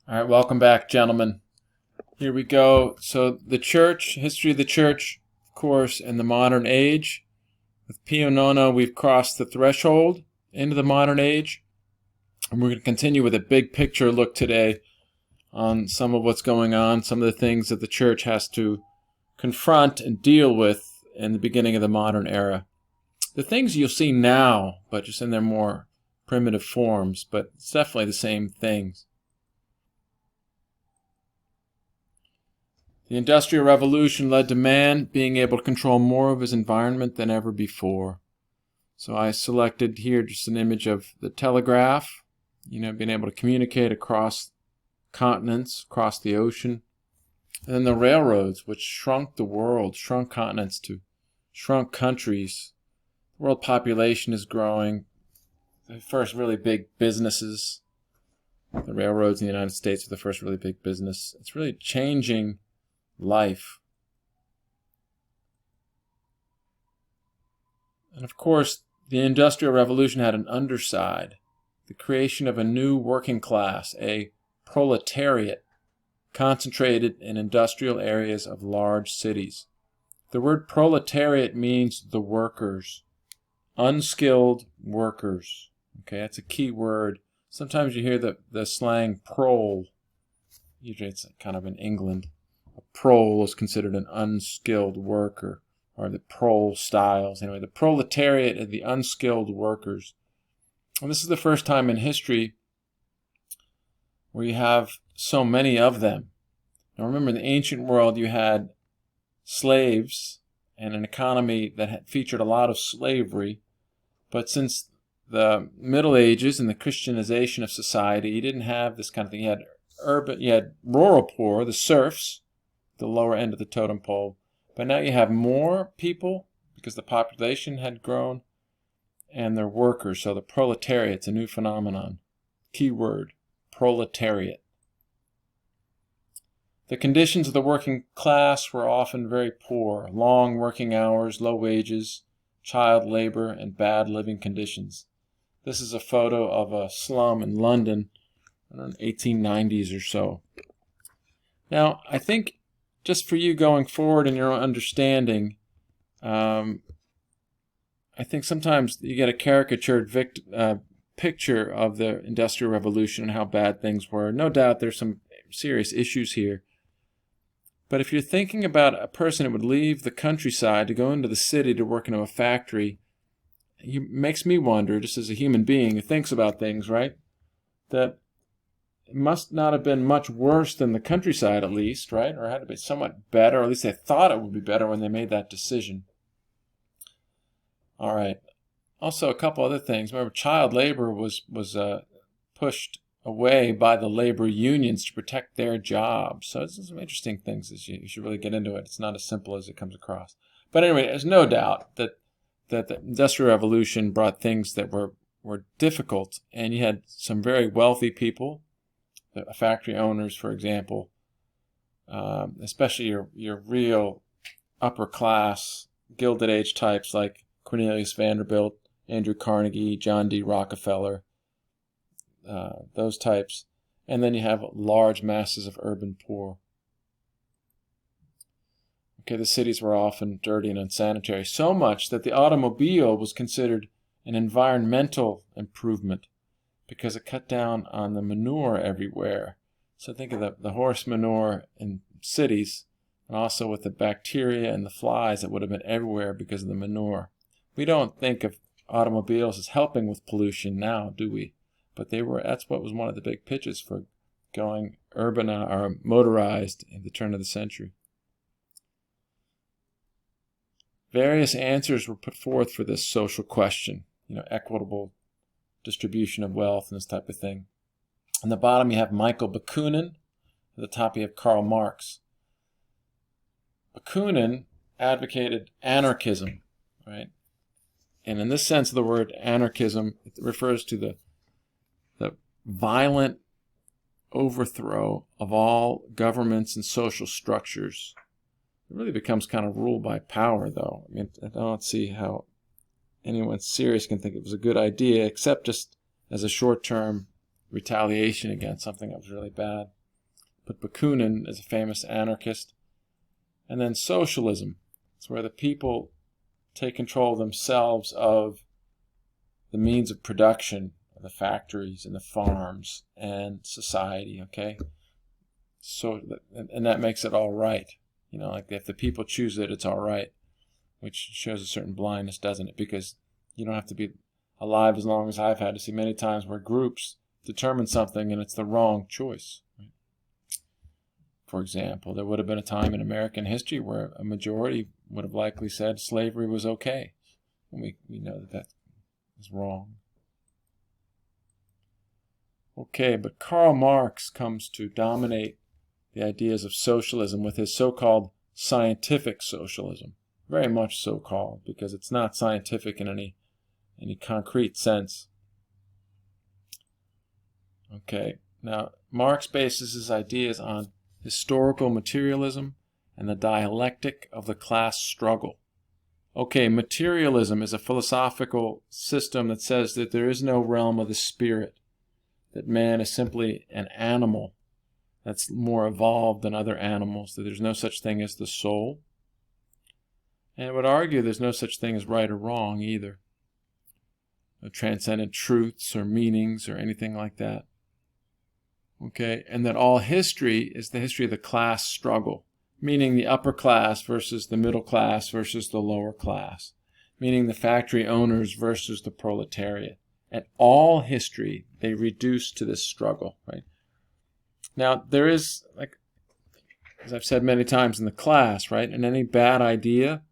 All right, welcome back, gentlemen. Here we go. So, the church, history of the church, of course, in the modern age. With Pio Nono, we've crossed the threshold into the modern age. And we're going to continue with a big picture look today on some of what's going on, some of the things that the church has to confront and deal with in the beginning of the modern era. The things you'll see now, but just in their more primitive forms, but it's definitely the same things. The Industrial Revolution led to man being able to control more of his environment than ever before. So I selected here just an image of the telegraph, being able to communicate across continents, across the ocean. And then the railroads, which shrunk the world, shrunk continents to shrunk countries. The world population is growing. The first really big businesses, the railroads in the United States are the first really big business. It's really changing life. And of course, the Industrial Revolution had an underside, the creation of a new working class, a proletariat, concentrated in industrial areas of large cities. The word proletariat means the workers, unskilled workers. Okay, that's a key word. Sometimes you hear the slang prole. Usually it's kind of in England. A prole is considered an unskilled worker, or the prole styles. Anyway, the proletariat are the unskilled workers. And this is the first time in history where you have so many of them. Now remember, in the ancient world you had slaves and an economy that had featured a lot of slavery, but since the Middle Ages and the Christianization of society, you didn't have this kind of thing. You had rural poor, the serfs, the lower end of the totem pole. But now you have more people because the population had grown, and they're workers. So the proletariat's a new phenomenon. Key word, proletariat. The conditions of the working class were often very poor. Long working hours, low wages, child labor, and bad living conditions. This is a photo of a slum in London in the 1890s or so. Now, I think just for you going forward in your own understanding, I think sometimes you get a caricatured picture of the Industrial Revolution and how bad things were. No doubt there's some serious issues here. But if you're thinking about a person who would leave the countryside to go into the city to work in a factory, it makes me wonder, just as a human being who thinks about things, right, that it must not have been much worse than the countryside, at least, right? Or had to be somewhat better, or at least they thought it would be better when they made that decision. All right. Also, a couple other things. Remember, child labor was pushed away by the labor unions to protect their jobs. So there's some interesting things that you should really get into it. It's not as simple as it comes across. But anyway, there's no doubt that the Industrial Revolution brought things that were difficult, and you had some very wealthy people, factory owners, for example, especially your real upper class, Gilded Age types like Cornelius Vanderbilt, Andrew Carnegie, John D. Rockefeller, those types. And then you have large masses of urban poor. Okay, the cities were often dirty and unsanitary, so much that the automobile was considered an environmental improvement because it cut down on the manure everywhere. So think of the horse manure in cities, and also with the bacteria and the flies that would have been everywhere because of the manure. We don't think of automobiles as helping with pollution now, do we? But that's what was one of the big pitches for going urban or motorized at the turn of the century. Various answers were put forth for this social question, equitable distribution of wealth and this type of thing. On the bottom you have Michael Bakunin. At the top you have Karl Marx. Bakunin advocated anarchism, right? And in this sense of the word anarchism, it refers to the violent overthrow of all governments and social structures. It really becomes kind of ruled by power, though. I mean, I don't see how anyone serious can think it was a good idea, except just as a short-term retaliation against something that was really bad. But Bakunin is a famous anarchist. And then socialism. It's where the people take control of themselves of the means of production, the factories and the farms and society, okay? So, and that makes it all right. You know, like if the people choose it, it's all right, which shows a certain blindness, doesn't it? Because you don't have to be alive as long as I've had to see many times where groups determine something and it's the wrong choice. Right? For example, there would have been a time in American history where a majority would have likely said slavery was okay. And we know that that is wrong. Okay, but Karl Marx comes to dominate the ideas of socialism with his so-called scientific socialism. Very much so-called, because it's not scientific in any concrete sense. Okay, now Marx bases his ideas on historical materialism and the dialectic of the class struggle. Okay, materialism is a philosophical system that says that there is no realm of the spirit, that man is simply an animal that's more evolved than other animals, that there's no such thing as the soul. And it would argue there's no such thing as right or wrong either. No transcendent truths or meanings or anything like that. Okay, and that all history is the history of the class struggle, meaning the upper class versus the middle class versus the lower class, meaning the factory owners versus the proletariat. And all history, they reduce to this struggle, right? Now, there is, like, as I've said many times in the class, right, and any bad idea,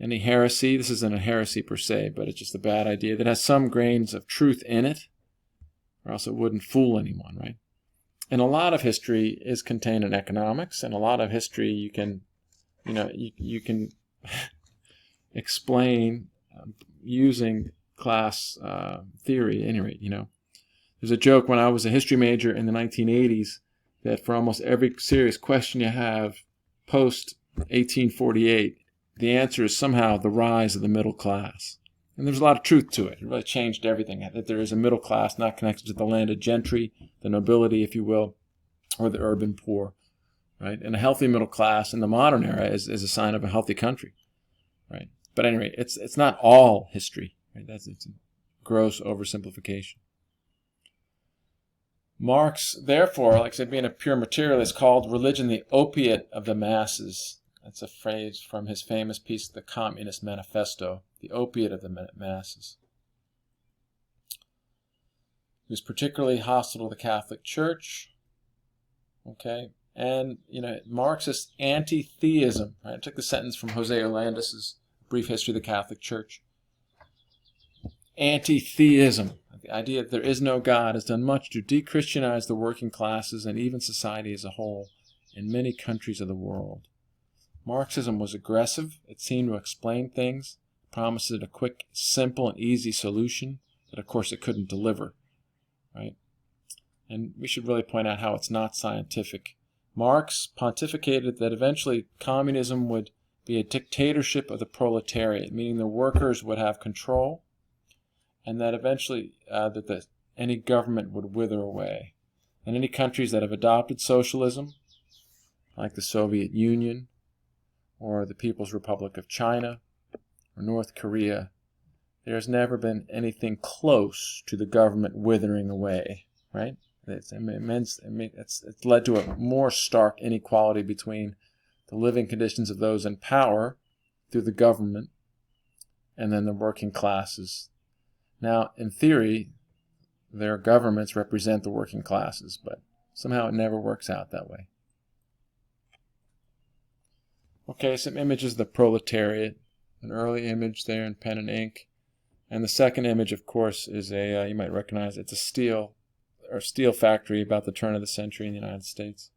any heresy, this isn't a heresy per se, but it's just a bad idea that has some grains of truth in it, or else it wouldn't fool anyone, right? And a lot of history is contained in economics, and a lot of history you can, you can explain using class theory at any rate, There's a joke when I was a history major in the 1980s that for almost every serious question you have post-1848, the answer is somehow the rise of the middle class. And there's a lot of truth to it. It really changed everything, that there is a middle class not connected to the landed gentry, the nobility, if you will, or the urban poor, right? And a healthy middle class in the modern era is a sign of a healthy country, right? But anyway, it's not all history, right? It's a gross oversimplification. Marx, therefore, like I said, being a pure materialist, called religion the opiate of the masses. That's a phrase from his famous piece, The Communist Manifesto, the opiate of the masses. He was particularly hostile to the Catholic Church, okay? And, Marxist anti-theism, right? I took the sentence from Jose Orlandis' Brief History of the Catholic Church. Anti-theism, the idea that there is no God, has done much to de-Christianize the working classes and even society as a whole in many countries of the world. Marxism was aggressive. It seemed to explain things, promised it a quick, simple, and easy solution that, of course, it couldn't deliver, right? And we should really point out how it's not scientific. Marx pontificated that eventually communism would be a dictatorship of the proletariat, meaning the workers would have control, and that eventually any government would wither away. And any countries that have adopted socialism, like the Soviet Union, or the People's Republic of China, or North Korea, there's never been anything close to the government withering away, right? It's led to a more stark inequality between the living conditions of those in power through the government and then the working classes. Now, in theory, their governments represent the working classes, but somehow it never works out that way. Okay, some images of the proletariat. An early image there in pen and ink. And the second image, of course, is you might recognize it's a steel factory about the turn of the century in the United States.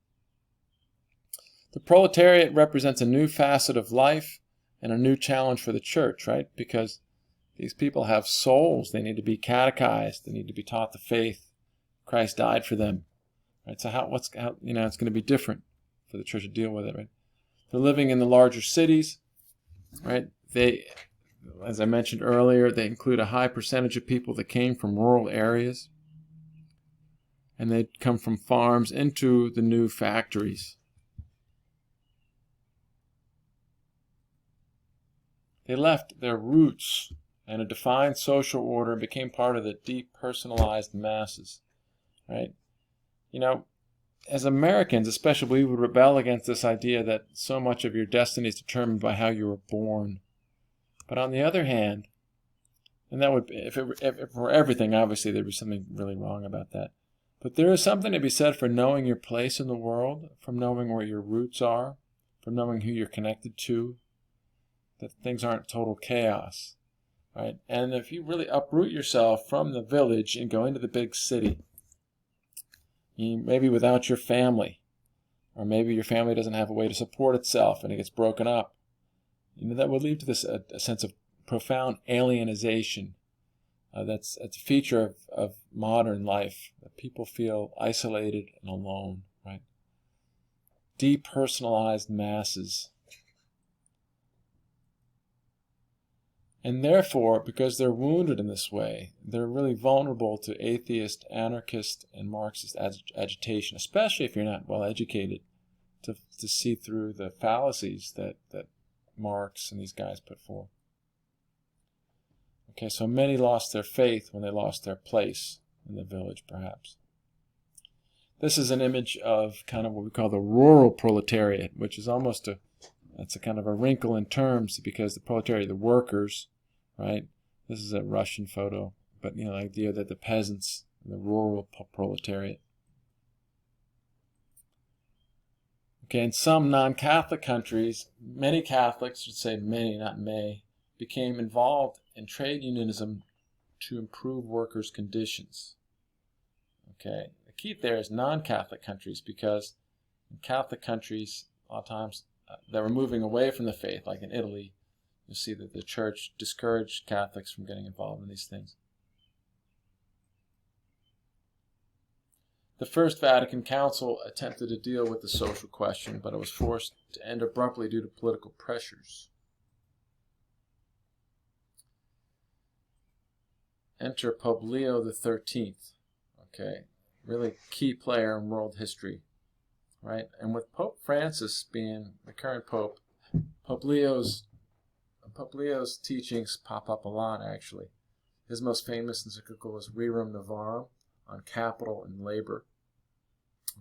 The proletariat represents a new facet of life and a new challenge for the church, right? Because these people have souls. They need to be catechized. They need to be taught the faith. Christ died for them, right? So it's going to be different for the church to deal with it, right? They're living in the larger cities, right? They, as I mentioned earlier, they include a high percentage of people that came from rural areas. and they'd come from farms into the new factories. They left their roots and a defined social order and became part of the deep personalized masses, right? You know, as Americans, especially, we would rebel against this idea that so much of your destiny is determined by how you were born. But on the other hand, and that would, if it were everything, obviously there'd be something really wrong about that. But there is something to be said for knowing your place in the world, from knowing where your roots are, from knowing who you're connected to, that things aren't total chaos, right? And if you really uproot yourself from the village and go into the big city, maybe without your family, or maybe your family doesn't have a way to support itself and it gets broken up, that would lead to this a sense of profound alienization. That's a feature of modern life, that people feel isolated and alone, right? Depersonalized masses. And therefore, because they're wounded in this way, they're really vulnerable to atheist, anarchist, and Marxist agitation, especially if you're not well educated to see through the fallacies that Marx and these guys put forth. Okay, so many lost their faith when they lost their place in the village, perhaps. This is an image of kind of what we call the rural proletariat, which is almost that's a kind of a wrinkle in terms, because the proletariat, the workers, right? This is a Russian photo, but the idea that the peasants, the rural proletariat. Okay, in some non-Catholic countries, many Catholics, should say many, not may, became involved in trade unionism to improve workers' conditions. Okay, the key there is non-Catholic countries, because in Catholic countries, a lot of times, that were moving away from the faith, like in Italy, you see that the church discouraged Catholics from getting involved in these things. The First Vatican Council attempted to deal with the social question, but it was forced to end abruptly due to political pressures. Enter Pope Leo XIII. Okay, really key player in world history. Right, and with Pope Francis being the current pope, Pope Leo's teachings pop up a lot, actually. His most famous encyclical is Rerum Novarum, on capital and labor.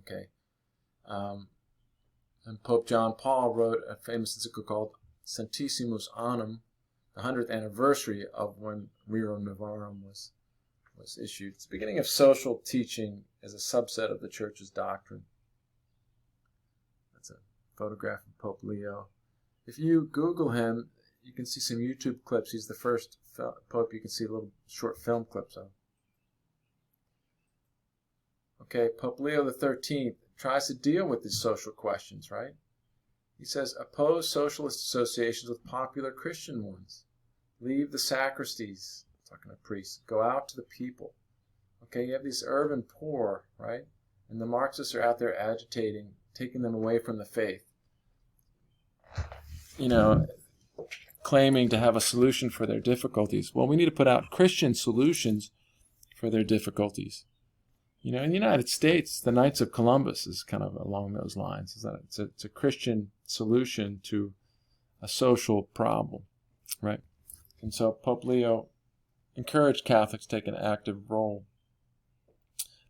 Okay, and Pope John Paul wrote a famous encyclical called Centesimus Annum, the 100th anniversary of when Rerum Novarum was issued. It's the beginning of social teaching as a subset of the Church's doctrine. That's a photograph of Pope Leo. If you Google him, you can see some YouTube clips. He's the first pope you can see little short film clips of. Okay, Pope Leo XIII tries to deal with these social questions, right? He says, oppose socialist associations with popular Christian ones. Leave the sacristies, talking to priests. Go out to the people. Okay, you have these urban poor, right? And the Marxists are out there agitating, taking them away from the faith. Claiming to have a solution for their difficulties. Well, we need to put out Christian solutions for their difficulties. In the United States, the Knights of Columbus is kind of along those lines. It's a Christian solution to a social problem, right? And so Pope Leo encouraged Catholics to take an active role.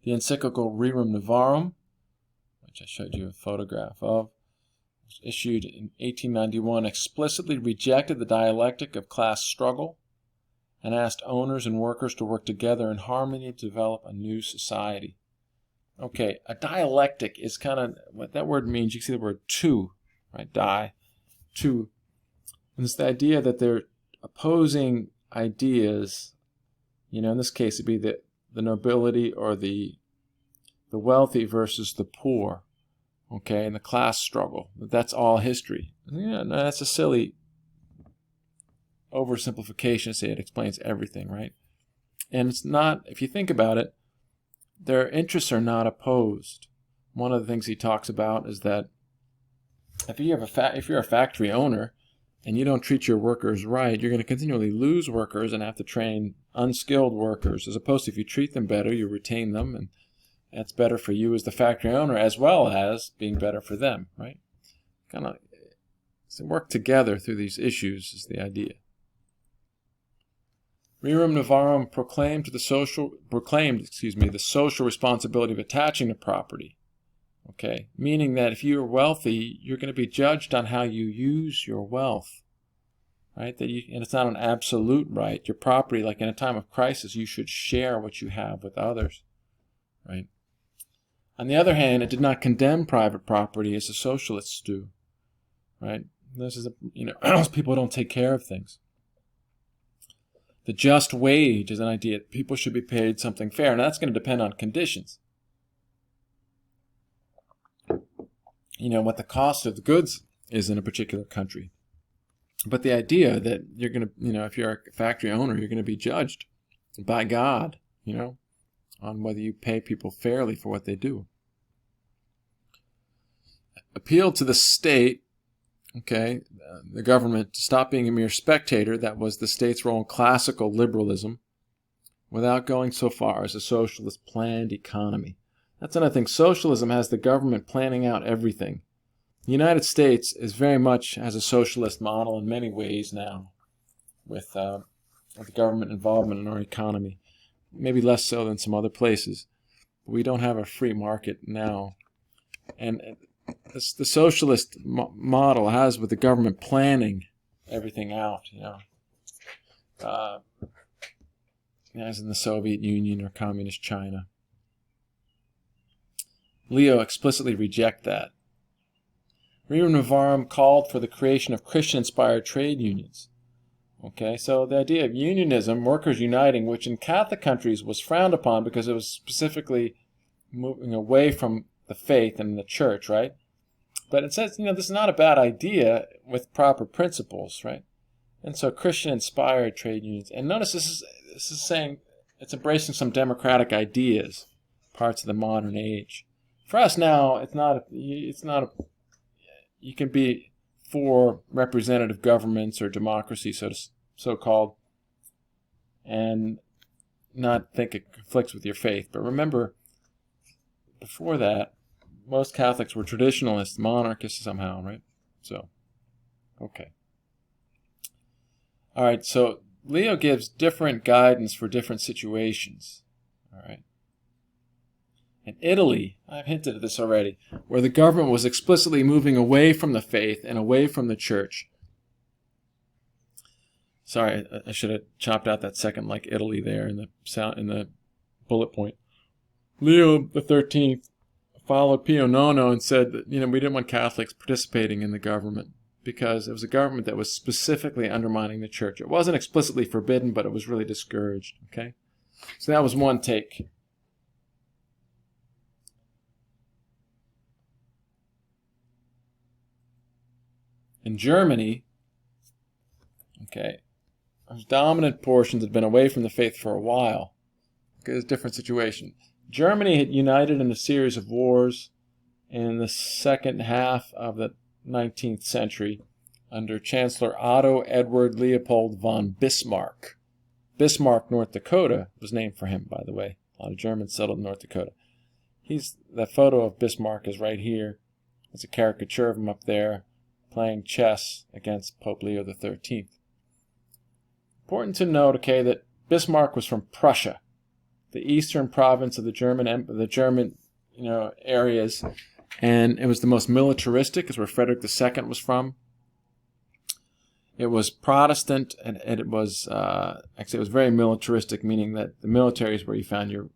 The encyclical Rerum Novarum, which I showed you a photograph of, was issued in 1891, explicitly rejected the dialectic of class struggle and asked owners and workers to work together in harmony to develop a new society. Okay, a dialectic is kind of what that word means. You can see the word two, right? Two. And it's the idea that they're opposing ideas. In this case, it'd be the nobility or the wealthy versus the poor. Okay, and the class struggle. That's all history. Yeah, no, that's a silly oversimplification to say it explains everything, right? And it's not, if you think about it, their interests are not opposed. One of the things he talks about is that if you're a factory owner and you don't treat your workers right, you're going to continually lose workers and have to train unskilled workers, as opposed to if you treat them better, you retain them, That's better for you as the factory owner, as well as being better for them, right? Kind of work together through these issues is the idea. Rerum Novarum proclaimed the social responsibility of attaching to property. Okay, meaning that if you're wealthy, you're going to be judged on how you use your wealth, right? And it's not an absolute right. Your property, like in a time of crisis, you should share what you have with others, right? On the other hand, it did not condemn private property as the socialists do, right? This is people don't take care of things. The just wage is an idea that people should be paid something fair, and that's going to depend on conditions. What the cost of the goods is in a particular country. But the idea that you're going to, if you're a factory owner, you're going to be judged by God, on whether you pay people fairly for what they do. Appeal to the state, the government, to stop being a mere spectator. That was the state's role in classical liberalism, without going so far as a socialist planned economy. That's another thing. Socialism has the government planning out everything. The United States is very much has a socialist model in many ways now, with the government involvement in our economy. Maybe less so than some other places. But we don't have a free market now. And the socialist model has with the government planning everything out, as in the Soviet Union or Communist China. Leo explicitly reject that. Rerum Novarum called for the creation of Christian-inspired trade unions. So the idea of unionism, workers uniting, which in Catholic countries was frowned upon because it was specifically moving away from the faith and the church, right? But it says, this is not a bad idea with proper principles, right? And so Christian-inspired trade unions. And notice this is saying it's embracing some democratic ideas, parts of the modern age. For us now, you can be for representative governments or democracy, so-called, and not think it conflicts with your faith. But remember, before that, most Catholics were traditionalists, monarchists somehow, right? So, okay. All right, so Leo gives different guidance for different situations, all right? In Italy, I've hinted at this already, where the government was explicitly moving away from the faith and away from the church. Sorry, I should have chopped out that second like Italy there in the bullet point. Leo XIII followed Pio IX and said that, we didn't want Catholics participating in the government because it was a government that was specifically undermining the church. It wasn't explicitly forbidden, but it was really discouraged, okay? So that was one take. In Germany, those dominant portions had been away from the faith for a while. It's a different situation. Germany had united in a series of wars in the second half of the 19th century under Chancellor Otto Edward Leopold von Bismarck. Bismarck, North Dakota, was named for him, by the way. A lot of Germans settled in North Dakota. The photo of Bismarck is right here. There's a caricature of him up there playing chess against Pope Leo XIII. Important to note, that Bismarck was from Prussia, the eastern province of the German areas, and it was the most militaristic. It's where Frederick II was from. It was Protestant, and it was it was very militaristic, meaning that the military is where you found your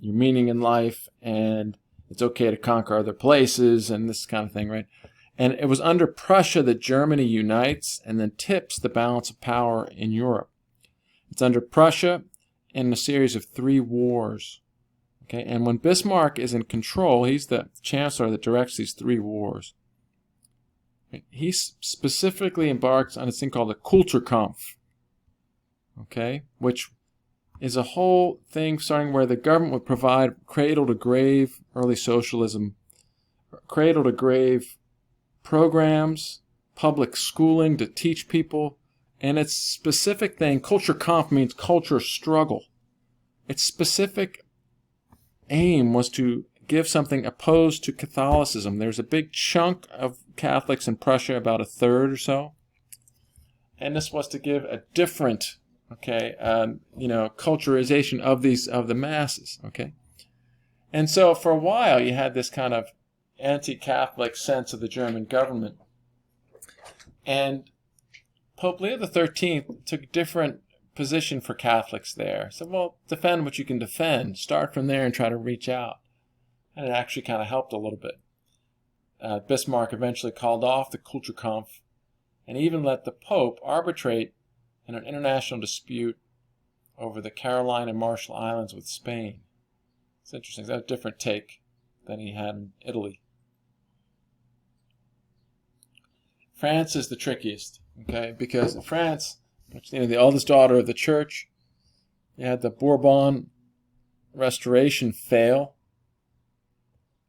meaning in life, and it's okay to conquer other places and this kind of thing, right? And it was under Prussia that Germany unites and then tips the balance of power in Europe. It's under Prussia in a series of 3 wars. And when Bismarck is in control, he's the chancellor that directs these 3 wars. He specifically embarks on a thing called the Kulturkampf, which is a whole thing starting where the government would provide cradle-to-grave, early socialism, cradle-to-grave programs, public schooling to teach people, and its specific thing, Kulturkampf means culture struggle. It's specific aim was to give something opposed to Catholicism. There's a big chunk of Catholics in Prussia, about a third or so, and this was to give a different, culturization of the masses. Okay, and so for a while you had this kind of anti-Catholic sense of the German government, and Pope Leo XIII took a different position for Catholics there. So, well, defend what you can defend. Start from there and try to reach out. And it actually kind of helped a little bit. Bismarck eventually called off the Kulturkampf and even let the Pope arbitrate in an international dispute over the Caroline and Marshall Islands with Spain. It's interesting. That's a different take than he had in Italy. France is the trickiest, okay, because in France, the oldest daughter of the church, you had the Bourbon Restoration fail,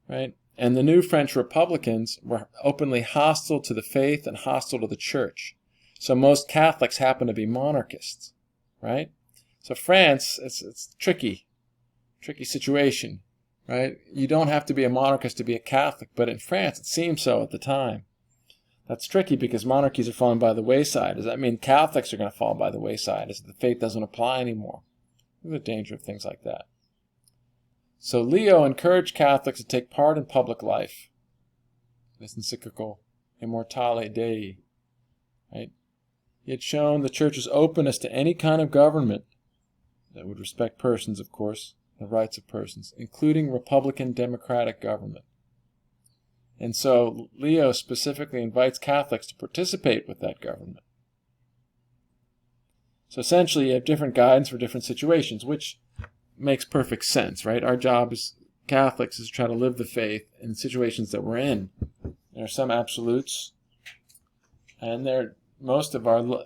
right? And the new French Republicans were openly hostile to the faith and hostile to the church. So most Catholics happen to be monarchists, right? So France, it's a tricky situation, right? You don't have to be a monarchist to be a Catholic, but in France it seemed so at the time. That's tricky because monarchies are falling by the wayside. Does that mean Catholics are going to fall by the wayside? As the faith doesn't apply anymore? There's the danger of things like that. So Leo encouraged Catholics to take part in public life. This encyclical, Immortale Dei, right? He had shown the Church's openness to any kind of government that would respect persons, of course, the rights of persons, including Republican democratic government. And so Leo specifically invites Catholics to participate with that government. So essentially you have different guidance for different situations, which makes perfect sense, right? Our job as Catholics is to try to live the faith in the situations that we're in. There are some absolutes, and most of our,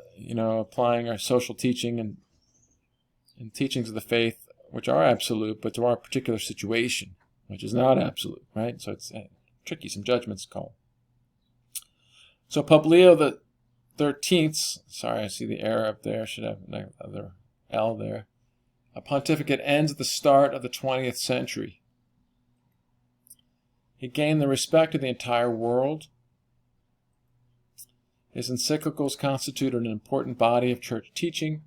applying our social teaching and teachings of the faith, which are absolute, but to our particular situation, which is not absolute, right? So it's tricky, some judgments called. So Pope Leo the 13th, sorry, I see the error up there, should have another L there. A pontificate ends at the start of the 20th century. He gained the respect of the entire world. His encyclicals constitute an important body of church teaching.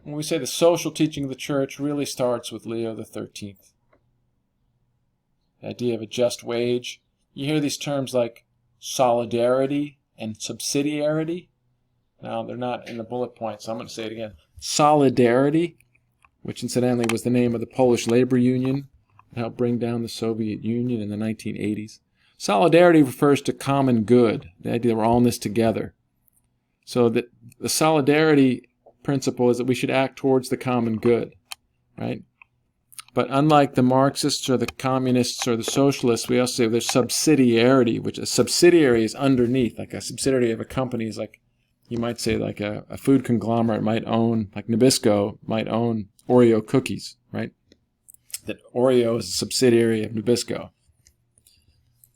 When we say the social teaching of the church really starts with Leo the 13th. The idea of a just wage. You hear these terms like solidarity and subsidiarity. Now, they're not in the bullet points, so I'm going to say it again. Solidarity, which incidentally was the name of the Polish labor union that helped bring down the Soviet Union in the 1980s. Solidarity refers to common good, the idea that we're all in this together. So the solidarity principle is that we should act towards the common good, right? But unlike the Marxists or the communists or the socialists, we also say there's subsidiarity, which a subsidiary is underneath. Like a subsidiary of a company is like, you might say like a food conglomerate might own, like Nabisco might own Oreo cookies, right? That Oreo is a subsidiary of Nabisco.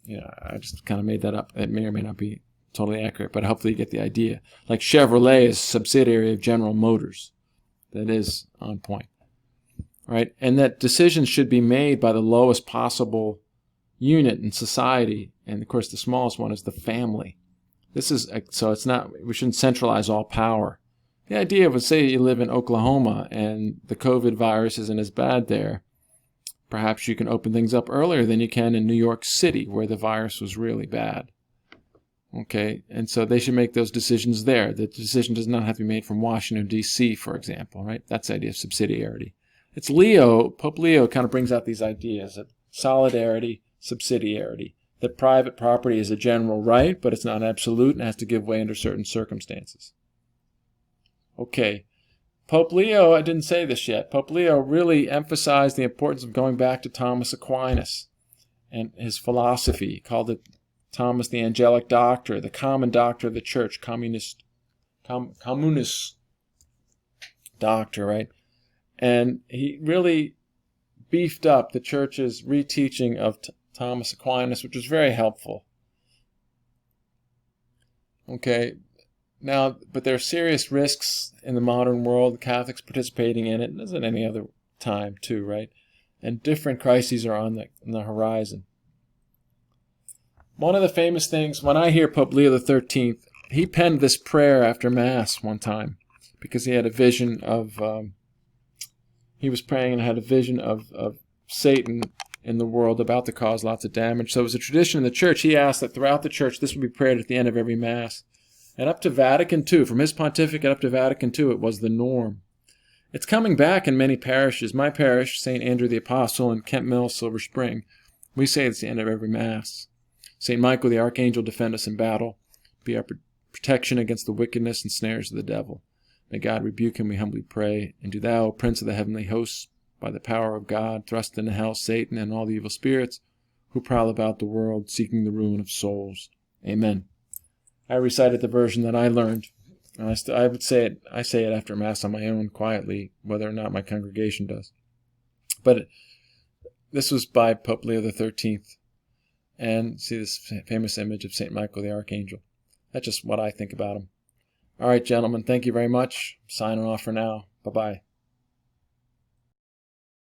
I just kind of made that up. It may or may not be totally accurate, but hopefully you get the idea. Like Chevrolet is a subsidiary of General Motors. That is on point. Right? And that decisions should be made by the lowest possible unit in society. And of course, the smallest one is the family. So it's not, we shouldn't centralize all power. The idea of, say you live in Oklahoma and the COVID virus isn't as bad there, perhaps you can open things up earlier than you can in New York City, where the virus was really bad. Okay, and so they should make those decisions there. The decision does not have to be made from Washington, D.C., for example, right? That's the idea of subsidiarity. It's Leo, Pope Leo kind of brings out these ideas of solidarity, subsidiarity, that private property is a general right, but it's not absolute and has to give way under certain circumstances. Okay, Pope Leo, I didn't say this yet, Pope Leo really emphasized the importance of going back to Thomas Aquinas and his philosophy. He called it Thomas the Angelic Doctor, the common doctor of the church, communist doctor, right? And he really beefed up the church's reteaching of Thomas Aquinas, which was very helpful. Okay, now, but there are serious risks in the modern world, the Catholics participating in it, as at any other time too, right? and different crises are on the horizon. One of the famous things, when I hear Pope Leo XIII, he penned this prayer after Mass one time because he had a vision of, he was praying and had a vision of Satan in the world about to cause lots of damage. So it was a tradition in the church. He asked that throughout the church this would be prayed at the end of every Mass. And up to Vatican II, from his pontificate up to Vatican II, it was the norm. It's coming back in many parishes. My parish, St. Andrew the Apostle in Kent Mills, Silver Spring, we say it's the end of every Mass. St. Michael the Archangel, defend us in battle. Be our protection against the wickedness and snares of the devil. May God rebuke him, we humbly pray. And do thou, O Prince of the heavenly hosts, by the power of God, thrust into hell Satan and all the evil spirits who prowl about the world, seeking the ruin of souls. Amen. I recited the version that I learned, and I would say it. I say it after Mass on my own, quietly, whether or not my congregation does. But this was by Pope Leo XIII, and see this famous image of St. Michael the Archangel. That's just what I think about him. All right, gentlemen, thank you very much. Signing off for now. Bye-bye.